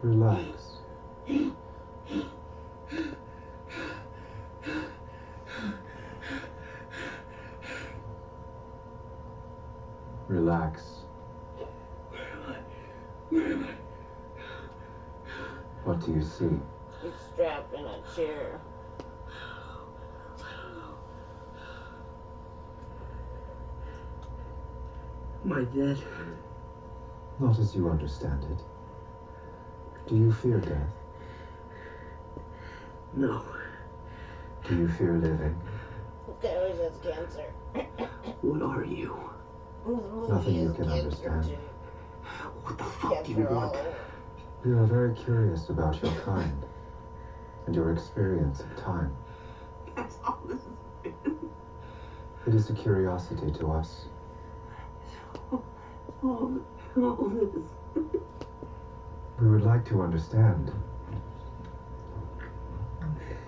Relax. Relax. Where am I? What do you see? He's strapped in a chair. Am I dead? Not as you understand it. Do you fear death? No. Do you fear living? Okay, he has cancer. What are you? Nothing you can understand. What the fuck do you want? We are very curious about your kind and your experience of time. That's all this has been. It is a curiosity to us. All this. We would like to understand.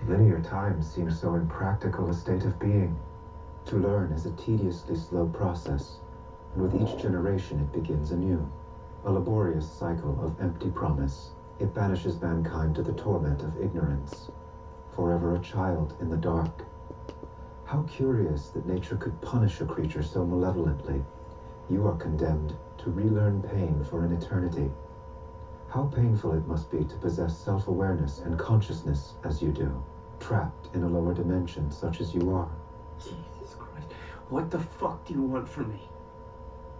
Linear time seems so impractical a state of being. To learn is a tediously slow process, and with each generation it begins anew. A laborious cycle of empty promise. It banishes mankind to the torment of ignorance, forever a child in the dark. How curious that nature could punish a creature so malevolently. You are condemned to relearn pain for an eternity. How painful it must be to possess self-awareness and consciousness as you do, trapped in a lower dimension such as you are. Jesus Christ. What the fuck do you want from me?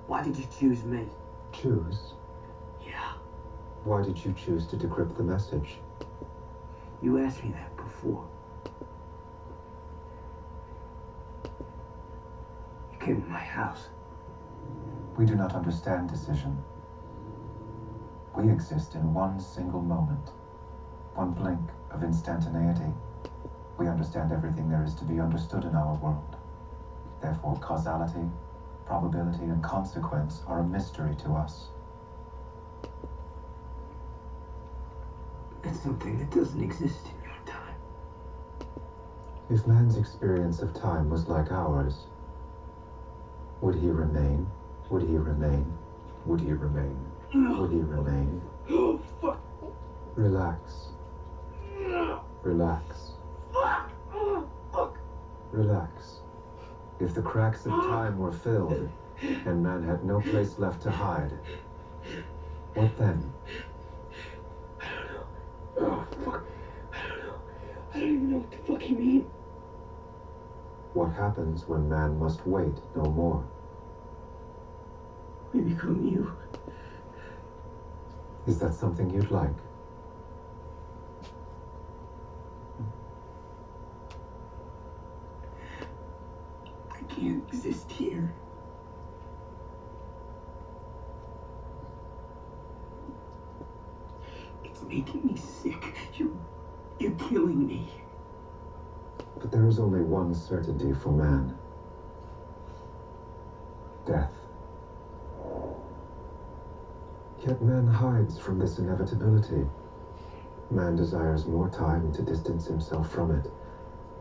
Why did you choose me? Choose? Yeah. Why did you choose to decrypt the message? You asked me that before. You came to my house. We do not understand decision. We exist in one single moment, one blink of instantaneity. We understand everything there is to be understood in our world. Therefore, causality, probability, and consequence are a mystery to us. That's something that doesn't exist in your time. If man's experience of time was like ours, would he remain? Would he remain? Would he remain? Would he remain? Oh, fuck. Relax. Relax. Fuck. Relax. If the cracks of time were filled, and man had no place left to hide, what then? I don't know. Oh, fuck. I don't know. I don't even know what the fuck you mean. What happens when man must wait no more? We become you. Is that something you'd like? I can't exist here. It's making me sick. You're killing me. But there is only one certainty for man. Death. Yet man hides from this inevitability. Man desires more time to distance himself from it.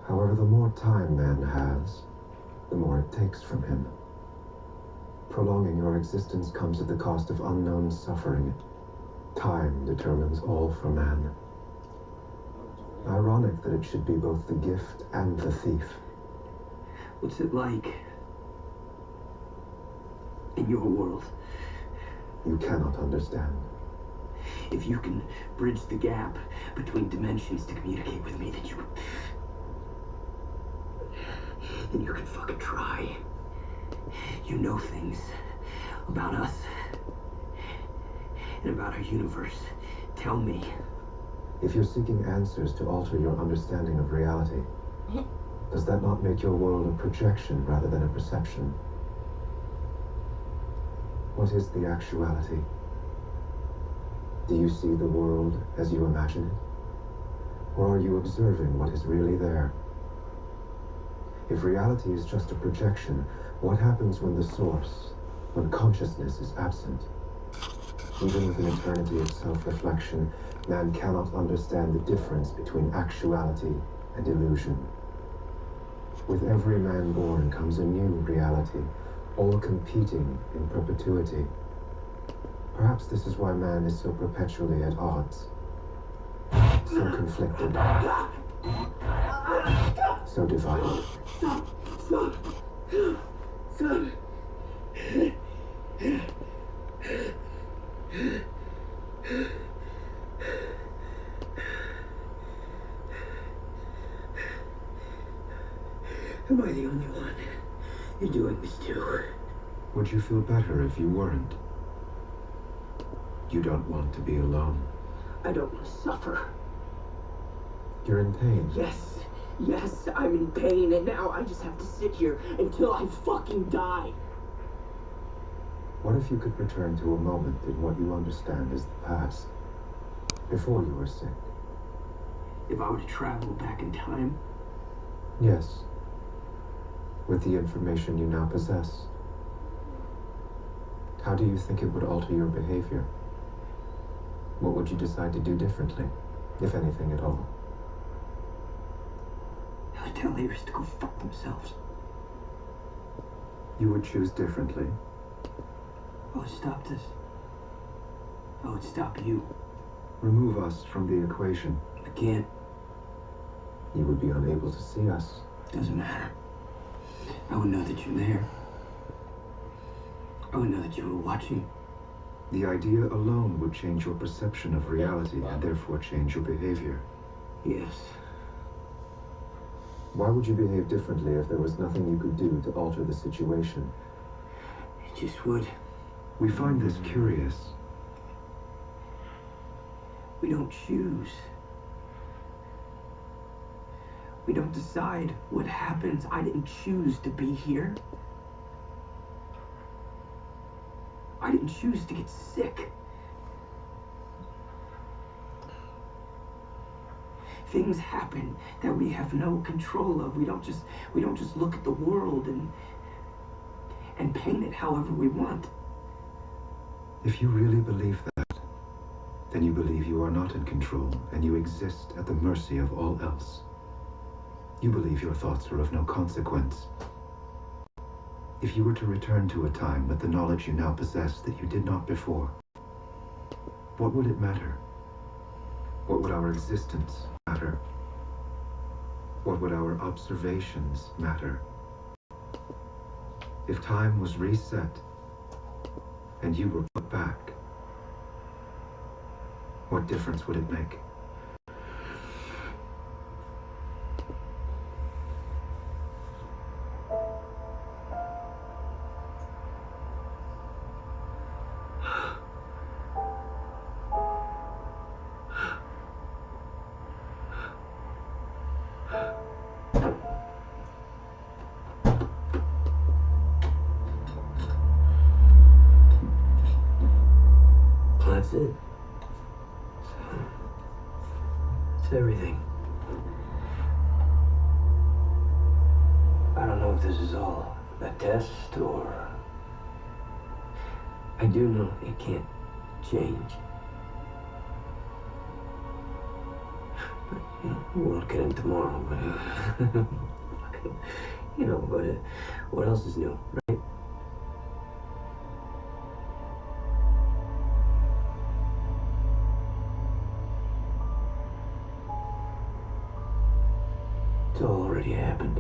However, the more time man has, the more it takes from him. Prolonging your existence comes at the cost of unknown suffering. Time determines all for man. Ironic that it should be both the gift and the thief. What's it like in your world? You cannot understand. If you can bridge the gap between dimensions to communicate with me, then you can fucking try. You know things about us and about our universe. Tell me. If you're seeking answers to alter your understanding of reality, does that not make your world a projection rather than a perception? What is the actuality? Do you see the world as you imagine it? Or are you observing what is really there? If reality is just a projection, what happens when the source, when consciousness is absent? Even with an eternity of self-reflection, man cannot understand the difference between actuality and illusion. With every man born comes a new reality, all competing in perpetuity. Perhaps this is why man is so perpetually at odds. So conflicted. So divided. Son! Son! Am I the only one you're doing this to? Would you feel better if you weren't? You don't want to be alone. I don't want to suffer. You're in pain. Yes, I'm in pain, and now I just have to sit here until I fucking die. What if you could return to a moment in what you understand as the past, before you were sick? If I were to travel back in time, Yes. With the information you now possess. How do you think it would alter your behavior? What would you decide to do differently, if anything at all? I would tell Iris to go fuck themselves. You would choose differently. I would stop this. I would stop you. Remove us from the equation. I can't. You would be unable to see us. Doesn't matter. I would know that you're there. I would know that you were watching. The idea alone would change your perception of reality and therefore change your behavior. Yes. Why would you behave differently if there was nothing you could do to alter the situation? It just would. We find this curious. We don't choose. We don't decide what happens. I didn't choose to be here. I didn't choose to get sick. Things happen that we have no control of. We don't just look at the world and paint it however we want. If you really believe that, then you believe you are not in control and you exist at the mercy of all else. You believe your thoughts are of no consequence. If you were to return to a time with the knowledge you now possess that you did not before, what would it matter? What would our existence matter? What would our observations matter? If time was reset and you were put back, what difference would it make? That's it. It's everything. I don't know if this is all a test or... I do know it can't change. But, you know, the world can end tomorrow, but... you know, but what else is new, right? It's all already happened.